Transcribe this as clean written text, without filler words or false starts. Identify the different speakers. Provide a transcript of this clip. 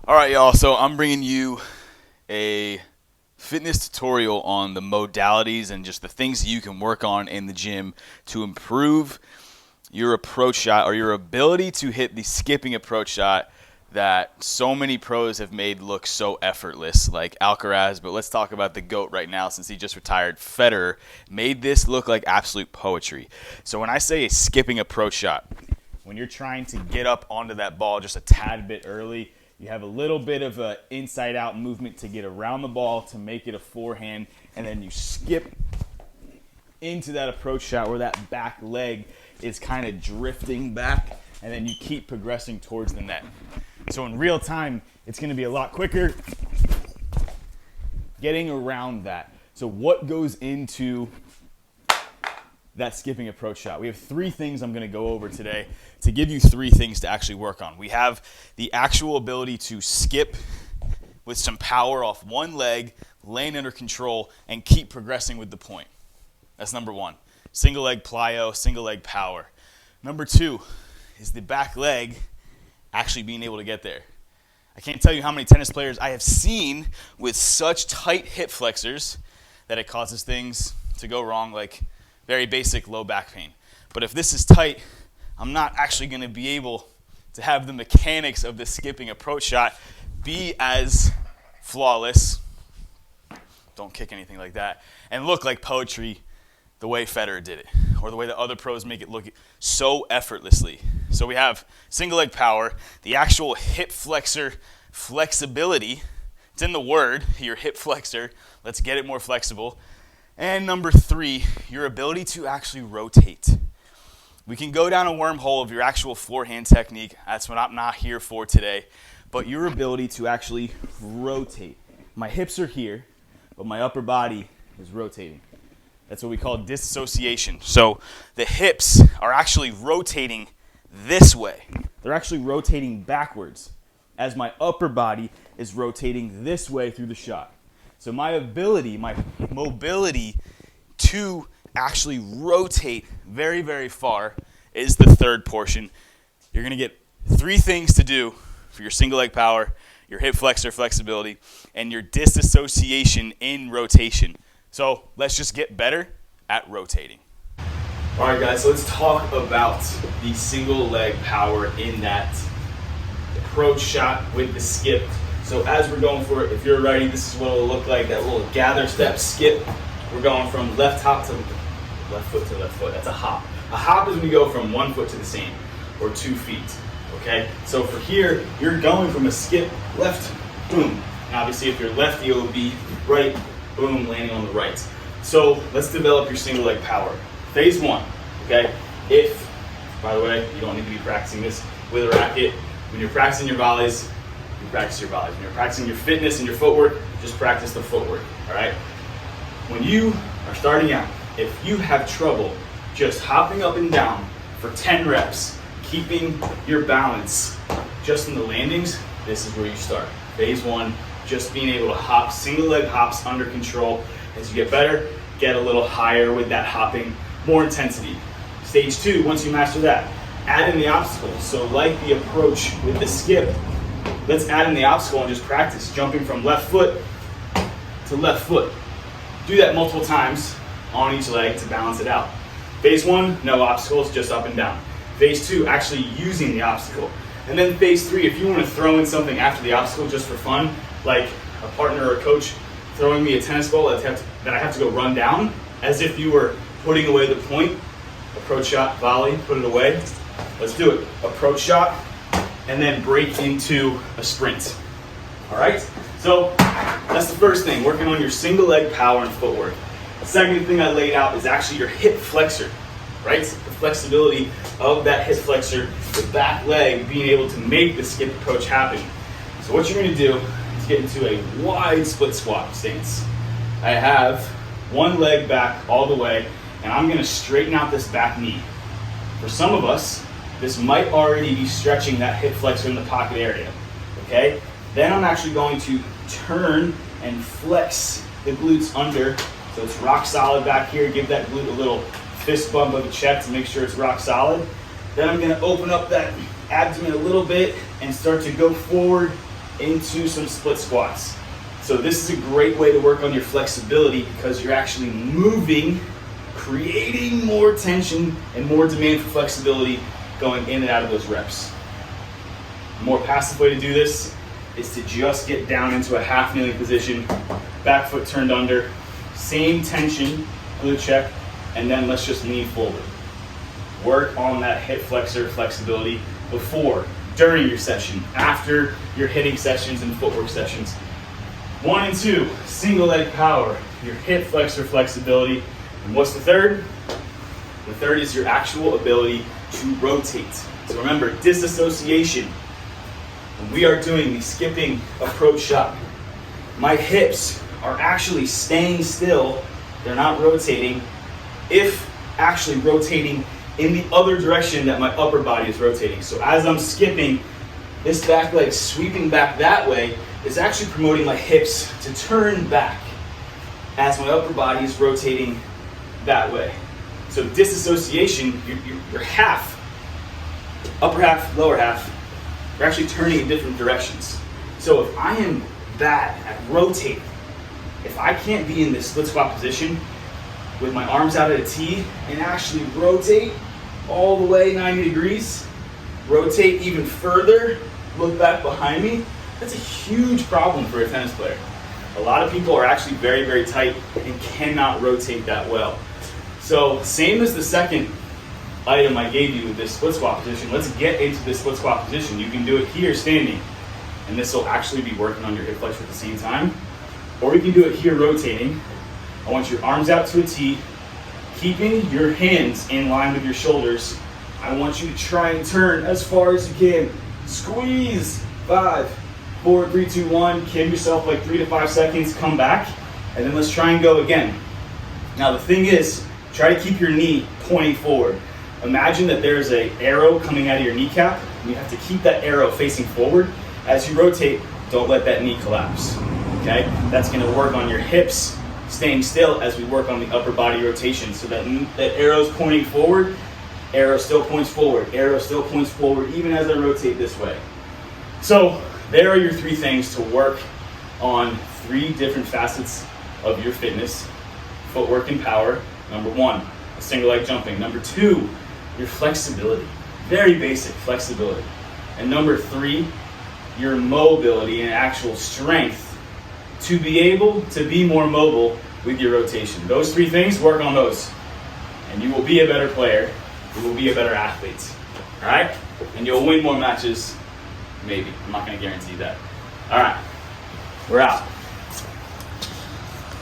Speaker 1: All right, y'all. So I'm bringing you a fitness tutorial on the modalities and just the things you can work on in the gym to improve your approach shot or your ability to hit the skipping approach shot that so many pros have made look so effortless, like Alcaraz. But let's talk about the GOAT right now since he just retired. Federer made this look like absolute poetry. So when I say a skipping approach shot, when you're trying to get up onto that ball just a tad bit early, you have a little bit of an inside-out movement to get around the ball to make it a forehand, and then you skip into that approach shot where that back leg is kind of drifting back, and then you keep progressing towards the net. So in real time, it's going to be a lot quicker getting around that. So what goes into that skipping approach shot? We have three things I'm going to go over today to give you three things to actually work on. We have the actual ability to skip with some power off one leg, lane under control, and keep progressing with the point. That's number one. Single leg plyo, single leg power. Number two is the back leg actually being able to get there. I can't tell you how many tennis players I have seen with such tight hip flexors that it causes things to go wrong, like very basic low back pain. But if this is tight, I'm not actually going to be able to have the mechanics of the skipping approach shot be as flawless, don't kick anything like that, and look like poetry the way Federer did it, or the way the other pros make it look so effortlessly. So we have single leg power, the actual hip flexor flexibility. It's in the word, your hip flexor. Let's get it more flexible. And number three, your ability to actually rotate. We can go down a wormhole of your actual forehand technique. That's what I'm not here for today. But your ability to actually rotate. My hips are here, but my upper body is rotating. That's what we call disassociation. So the hips are actually rotating this way. They're actually rotating backwards as my upper body is rotating this way through the shot. So my ability, my mobility to actually rotate very, very far is the third portion. You're going to get three things to do for your single leg power, your hip flexor flexibility, and your disassociation in rotation. So let's just get better at rotating. All right, guys, so let's talk about the single leg power in that approach shot with the skip. So as we're going for it, if you're ready, this is what it'll look like, that little gather step skip. We're going from left hop to left foot to left foot. That's a hop. A hop is when you go from 1 foot to the same, or 2 feet, okay? So for here, you're going from a skip, left, boom. And obviously if you're lefty, it will be right, boom, landing on the right. So let's develop your single leg power. Phase one, okay? If, by the way, you don't need to be practicing this with a racket. When you're practicing your volleys, you practice your volleys. When you're practicing your fitness and your footwork, just practice the footwork, all right? When you are starting out, if you have trouble just hopping up and down for 10 reps, keeping your balance just in the landings, this is where you start. Phase one, just being able to hop, single leg hops under control. As you get better, get a little higher with that hopping, more intensity. Stage two, once you master that, add in the obstacles. So like the approach with the skip, let's add in the obstacle and just practice jumping from left foot to left foot. Do that multiple times on each leg to balance it out. Phase one, no obstacles, just up and down. Phase two, actually using the obstacle. And then phase three, if you want to throw in something after the obstacle just for fun, like a partner or a coach throwing me a tennis ball that I have to go run down, as if you were putting away the point, approach shot, volley, put it away. Let's do it. Approach shot, and then break into a sprint. All right? So that's the first thing, working on your single leg power and footwork. The second thing I laid out is actually your hip flexor, right? The flexibility of that hip flexor, the back leg being able to make the skip approach happen. So what you're going to do is get into a wide split squat stance. I have one leg back all the way, and I'm going to straighten out this back knee. For some of us, this might already be stretching that hip flexor in the pocket area, okay? Then I'm actually going to turn and flex the glutes under, so it's rock solid back here. Give that glute a little fist bump of the check to make sure it's rock solid. Then I'm going to open up that abdomen a little bit and start to go forward into some split squats. So this is a great way to work on your flexibility because you're actually moving, creating more tension and more demand for flexibility going in and out of those reps. A more passive way to do this is to just get down into a half kneeling position, back foot turned under, same tension, glute check, and then let's just lean forward. Work on that hip flexor flexibility before, during your session, after your hitting sessions and footwork sessions. 1 and 2, single leg power, your hip flexor flexibility. And what's the third? The third is your actual ability to rotate. So remember, disassociation. When we are doing the skipping approach shot, my hips are actually staying still, they're not rotating, if actually rotating in the other direction that my upper body is rotating. So as I'm skipping, this back leg sweeping back that way is actually promoting my hips to turn back as my upper body is rotating that way. So disassociation, your half, upper half, lower half, you're actually turning in different directions. So if I am bad at rotating, if I can't be in this split squat position with my arms out at a T and actually rotate all the way 90 degrees, rotate even further, look back behind me, that's a huge problem for a tennis player. A lot of people are actually very, very tight and cannot rotate that well. So same as the second item I gave you with this split squat position, let's get into this split squat position. You can do it here standing, and this will actually be working on your hip flexor at the same time. Or you can do it here rotating. I want your arms out to a T, keeping your hands in line with your shoulders. I want you to try and turn as far as you can. Squeeze. 5, 4, 3, 2, 1. Give yourself like 3 to 5 seconds, come back, and then let's try and go again. Now the thing is, try to keep your knee pointing forward. Imagine that there's an arrow coming out of your kneecap, and you have to keep that arrow facing forward. As you rotate, don't let that knee collapse, okay? That's gonna work on your hips staying still as we work on the upper body rotation. So that arrow's pointing forward, arrow still points forward, arrow still points forward, even as I rotate this way. So there are your 3 things to work on 3 different facets of your fitness, footwork and power. Number 1, single leg jumping. Number 2, your flexibility, very basic flexibility. And number 3, your mobility and actual strength to be able to be more mobile with your rotation. Those 3 things, work on those, and you will be a better player, you will be a better athlete, all right? And you'll win more matches, maybe. I'm not gonna guarantee that. All right, we're out.